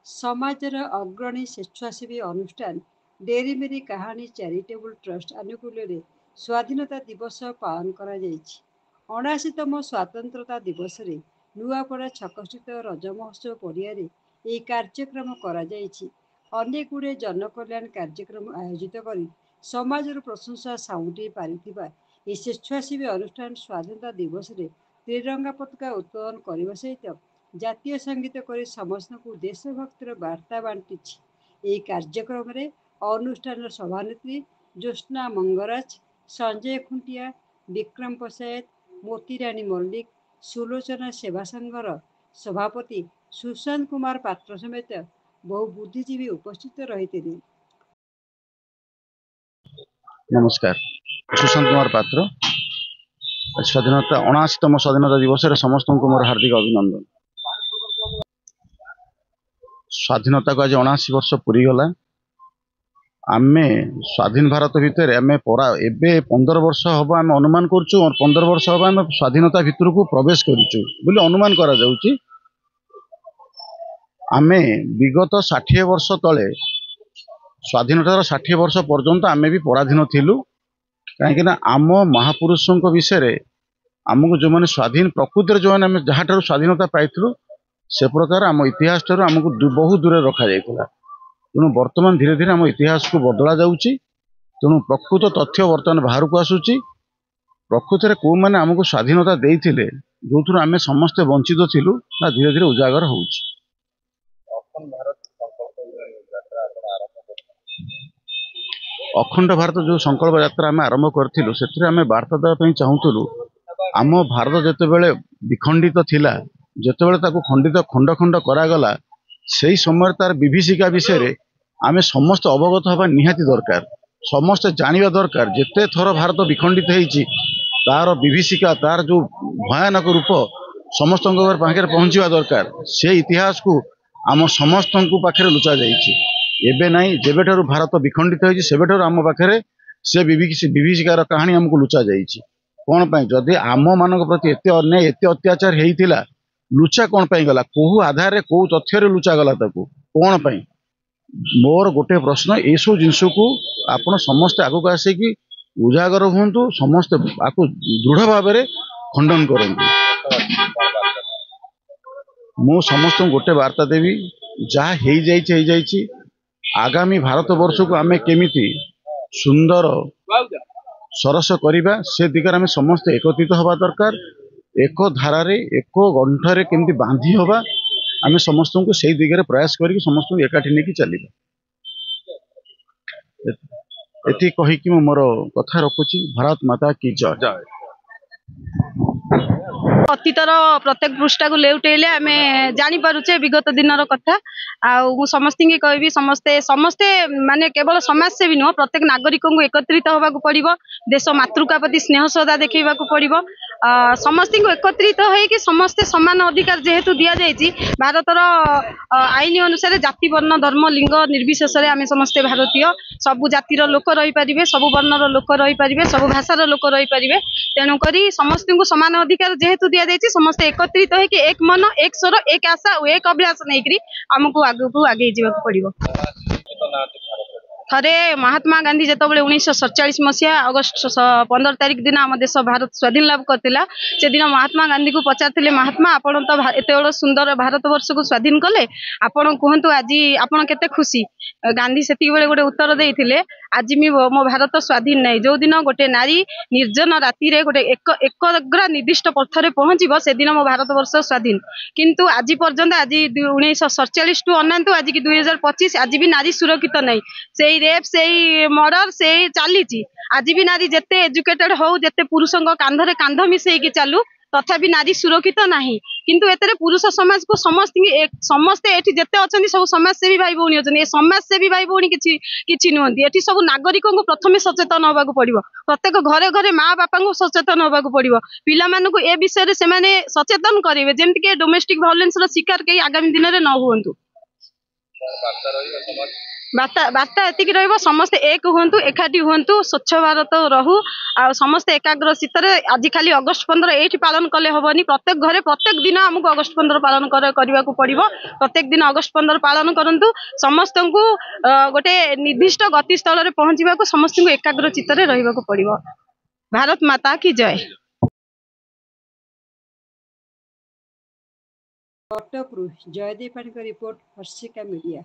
समाजर अग्रणी स्वेच्छासेवी अनुष्ठान डेरी मेरी कहानी चैरिटेबल ट्रस्ट आनुकूल्य स्वाधीनता दिवस पालन कर 79तम स्वतंत्रता दिवस रे नुआपड़ा छकस्थित रज महोत्सव पड़िया यह कार्यक्रम अनेक गुड़े जनकल्याण कार्यक्रम आयोजित कर समाजर प्रशंसा साउंटी पारि स्वेच्छासेवी अनुष्ठान स्वाधीनता दिवस रे त्रिरंगा पताका उत्तोलन करने सहित जातीय संगीत कर समस्त को देशभक्तिर वार्ता बांटी। यह कार्यक्रम में अनुष्ठान सभानेत्री ज्योत्ना मंगराज, संजय खुंटिया, विक्रम पशायत, मोतीराणी मल्लिक, सुलोचना सेवा संघर सभापति सुशांत कुमार पात्र समेत बहु बुद्धिजीवी उपस्थित रही। नमस्कार, सुशांत कुमार पात्र। स्वाधीनता 79तम स्वाधीनता दिवस समस्त को मोर हार्दिक अभिनंदन। स्वाधीनता को आज 79 वर्ष पूरी गला। आमे स्वाधीन भारत भितर आमे परा एबे 15 वर्ष हम आम अनुमान करछु और 15 वर्ष हम आम स्वाधीनता भितर को प्रवेश करूछु बोले अनुमान करा जाउची। आमे विगत 60 वर्ष तले स्वाधीनतार 60 वर्ष पर्यंत आमे भी पराधीन थिलु। कहीं आम महापुरुषों विषय आमको जो मैंने स्वाधीन प्रकृति जो मैंने जहाँ स्वाधीनता पाइलु से प्रकार आम इतिहास ठार आमको बहुत दूर रखा जाता। तेणु बर्तमान धीरे धीरे आम इतिहास को बदला जाउची। तेणु प्रकृत तथ्य बर्तमान बाहर को आसूची। प्रकृति कौ मैंने आमको स्वाधीनता देइथिले जो थुर आमे समस्ते वंचित थिलु ना धीरे धीरे उजागर होउची। अखंड भारत जो संकल्प यात्रा आम आरंभ करथिलु सेथिरे आमे वार्ता देबा चाहूलु। आम भारत जेतेबेले विखंडित थिला, जेतेबेले ताकू खंडित खंड खंड करागला से समय तार विभीषिका विषय आमे समस्त अवगत हवा निहाती दरकार। समस्त जानिबा दरकार जेते थर भारत विखंडित होईची तार विभीषिका तार जो भयानक रूप समस्त पाखे पहुंचवा दरकार। से इतिहास को आम समस्त पाखे लुचा जाइए। एबे नहीं जेबेठारु भारत विखंडित होईची सेबेठारु आम पाखे से विभीषिकार कहानी आमको लुचा जाइए। कौन पाई जदि आम मानक प्रति एते अन्याय एते अत्याचार होइथिला लुचा कौन पाई गला, कोहू आधार रे कोहू तथ्य रे लुचा गला ताकू कौन पाई। मोर गोटे प्रश्न ए सब जिनस को आपण समस्त आगो आसिकी उजागर हुंतु, समस्त आकु दृढ़ भाव में खंडन करंतु। मु समस्त गोटे वार्ता देवी जहाँ हो जाइए आगामी भारत वर्ष को आमे केमिति सुंदर सरस करिबा से दिगरे आमे समस्त एकत्रित हवा दरकार। एक धारा रे एक गंठरे केमती बांधी हवा आमे समस्त को से दिगरे प्रयास करी समस्त को एकाठी नेकी चलिबा। एति कहिकी मोर कथा रखुची। भारत माता की जय। अतीतर प्रत्येक पृष्ठा को लेउटेले आमे जानी पारुचे विगत दिनर कथा। आउ समस्त की कहबी समस्ते समस्ते माने केवल समाज से भी नुह प्रत्येक नागरिक को एकत्रित होगा पड़िबो। देश मातृका प्रति स्नेह श्रद्धा देखा पड़िबो। समस्त को एकत्रित होइकि समस्ते समान अधिकार जेहेतु दिया जाइछि भारतर आईन अनुसार जाति वर्ण धर्म लिंग निर्विशेष आमे समस्ते भारतीय सबु जातिर लोक रही पारिबे, सबु वर्णर लोक रही पारिबे, सबु भाषार लोक रही पारिबे। तेणु करी समस्त को समान अधिकार जेहेतु दिया जाइछि समस्त एकत्रित होइकि एक मन एक स्वर एक आशा और एक अभिलाष नहीं आमको आगू आगे जावाक पड़िबो। थरे महात्मा गांधी जितेबाला 1947 मसीहा अगस्ट 15 तारिख दिन आम देश भारत स्वाधीन लाभ करथिला। से दिन महात्मा गांधी को पचारथिले महात्मा आपण तो एते बड़ सुंदर भारत वर्ष को स्वाधीन कले आपण कहतु आज आपण केते खुशी। गांधी सेति बेले गोटे उत्तर देइथिले आज मी मो भारत स्वाधीन नहीं। जो दिन गोटे नारी निर्जन राति रे गोटे एकग्र निर्दिष्ट पथरे पहुंचीबो से दिन मो भारत वर्ष स्वाधीन। किंतु आज पर्यंत आज 1947 टू अनांतु आज की 2025 आज भी नारी सुरक्षित नहीं। से रेप से मर्डर से चली आज भी नारी जेते एजुकेटेड हो जेते पुरुषों कांधरे कांध मिसेकी चालू तथापि नारी सुरक्षित नहीं। किंतु एतरे पुरुष समाज को समस्ते एठी जेते अछंती सब समाजसेवी भाई भौणी अछंती। ए समाजसेवी भाई भौणी किछि नुहंती। एठी सब नागरिकों को प्रथमे सचेतन होबाक पड़िबो। प्रत्येक घरे घरे माँ बापा को सचेतन होबाक पड़िबो। पिला मानकु ए विषय रे सेमाने सचेतन करिवे जेमति के डोमेस्टिक वायलेंस रो शिकार के आगामी दिन रे न हुअंतु। ବାର୍ତ୍ତା ଏତିକି ରହିବ, ସମସ୍ତେ ଏକ ହୁଅନ୍ତୁ, ଏକାଠି ହୁଅନ୍ତୁ, ସ୍ୱଚ୍ଛ ଭାରତ ରହୁ, ଆଉ ସମସ୍ତେ ଏକାଗ୍ର ଚିତ୍ତରେ। ଆଜି ଖାଲି ଅଗଷ୍ଟ 15 ଏଇଠି ପାଳନ କଲେ ହବନି, ପ୍ରତ୍ୟେକ ଘରେ ପ୍ରତ୍ୟେକ ଦିନ ଆମକୁ ଅଗଷ୍ଟ 15 ପାଳନ କରିବାକୁ ପଡିବ। ପ୍ରତ୍ୟେକ ଦିନ ଅଗଷ୍ଟ 15 ପାଳନ କରନ୍ତୁ। ସମସ୍ତଙ୍କୁ ଗୋଟେ ନିର୍ଦ୍ଦିଷ୍ଟ ଗତିସ୍ଥଳରେ ପହଞ୍ଚିବାକୁ ସମସ୍ତଙ୍କୁ ଏକାଗ୍ର ଚିତ୍ତରେ ରହିବାକୁ ପଡିବ। ଭାରତ ମାତା କି ଜୟ। କଟକରୁ ଜୟଦେବ ପାଣିଙ୍କ ରିପୋର୍ଟ, ହର୍ଷିକା ମିଡ଼ିଆ।